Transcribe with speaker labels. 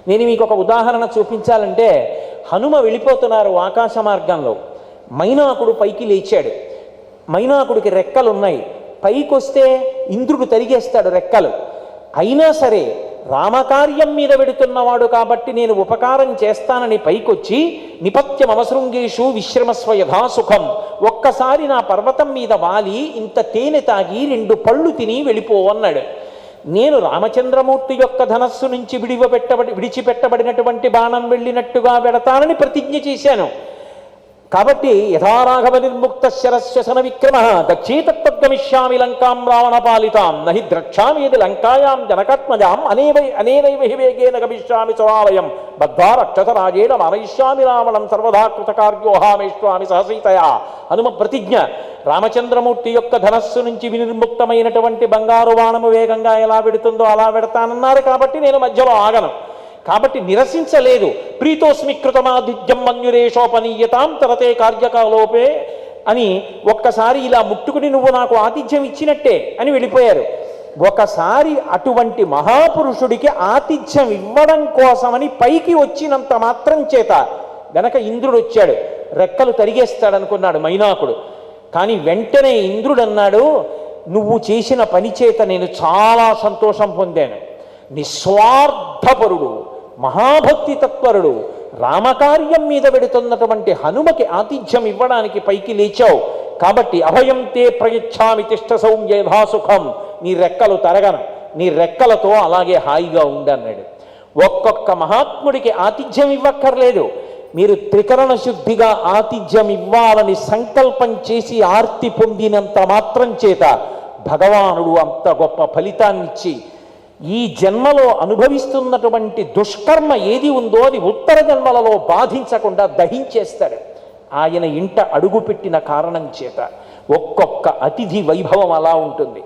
Speaker 1: నేను మీకు ఒక ఉదాహరణ చూపించాలంటే, హనుమ వెళ్ళిపోతున్నారు ఆకాశ మార్గంలో. మైనాకుడు పైకి లేచాడు. మైనాకుడికి రెక్కలున్నాయి. పైకొస్తే ఇంద్రుడు తరిగేస్తాడు రెక్కలు. అయినా సరే రామకార్యం మీద వెడుతున్నవాడు కాబట్టి నేను ఉపకారం చేస్తానని పైకొచ్చి, నిపత్యం అవసృంగేషు విశ్రమస్వ యథాసుఖం, ఒక్కసారి నా పర్వతం మీద వాలి ఇంత తేనె తాగి 2 పళ్ళు తిని వెళ్ళిపో అన్నాడు. నేను రామచంద్రమూర్తి యొక్క ధనస్సు నుంచి విడిచిపెట్టబడినటువంటి బాణం వెళ్ళినట్టుగా వెడతానని ప్రతిజ్ఞ చేశాను. కాబట్టి యథారాఘవ నిర్ముక్త శరశ్వసన విక్రమ గచ్చేతత్వగమిష్యామి లంకాం రావణ పాలితాం నహి ద్రక్ష్యామేది లంకాయాం జనకాత్మజాం అనేనైవ హి వేగేన గమిష్యామి సమాలయం బద్ధ్వా రక్షసరాజేణ మానయిష్యామి రావణం సర్వదా కృతకార్యోహామేష్వామి సహసీతయా. హనుమ ప్రతిజ్ఞ. రామచంద్రమూర్తి యొక్క ధనస్సు నుంచి వినిర్ముక్తమైనటువంటి బంగారు బాణము వేగంగా ఎలా వెడుతుందో అలా వెడతానన్నారు కాబట్టి నేను మధ్యలో ఆగను. కాబట్టి నిరసించలేదు. ప్రీతోస్మి కృతమాదిత్యం మన్యురేషోపనీయతాం తరతే కార్యకాలోపే అని ఒక్కసారి ఇలా ముట్టుకుని నువ్వు నాకు ఆతిథ్యం ఇచ్చినట్టే అని వెళ్ళిపోయారు. ఒకసారి అటువంటి మహాపురుషుడికి ఆతిథ్యం ఇవ్వడం కోసమని పైకి వచ్చినంత మాత్రం చేత వెనక ఇంద్రుడు వచ్చాడు. రెక్కలు తరిగేస్తాడనుకున్నాడు మైనాకుడు. కానీ వెంటనే ఇంద్రుడు అన్నాడు, నువ్వు చేసిన పని చేత నేను చాలా సంతోషం పొందాను. నిస్వార్థపరుడు, మహాభక్తి తత్పరుడు, రామకార్యం మీద వెడుతున్నటువంటి హనుమకి ఆతిథ్యం ఇవ్వడానికి పైకి లేచావు కాబట్టి అభయం తే ప్రయచ్ఛామి తిష్ట సౌమ్య యథాసుఖం, నీ రెక్కలు తరగను, నీ రెక్కలతో అలాగే హాయిగా ఉండన్నాడు. ఒక్కొక్క మహాత్ముడికి ఆతిథ్యం ఇవ్వక్కర్లేదు. మీరు త్రికరణ శుద్ధిగా ఆతిథ్యం ఇవ్వాలని సంకల్పం చేసి ఆర్తి పొందినంత మాత్రం చేత భగవానుడు అంత గొప్ప ఫలితాన్నిచ్చి ఈ జన్మలో అనుభవిస్తున్నటువంటి దుష్కర్మ ఏది ఉందో అది ఉత్తర జన్మలలో బాధించకుండా దహించేస్తాడు. ఆయన ఇంట అడుగుపెట్టిన కారణం చేత ఒక్కొక్క అతిథి వైభవం అలా ఉంటుంది.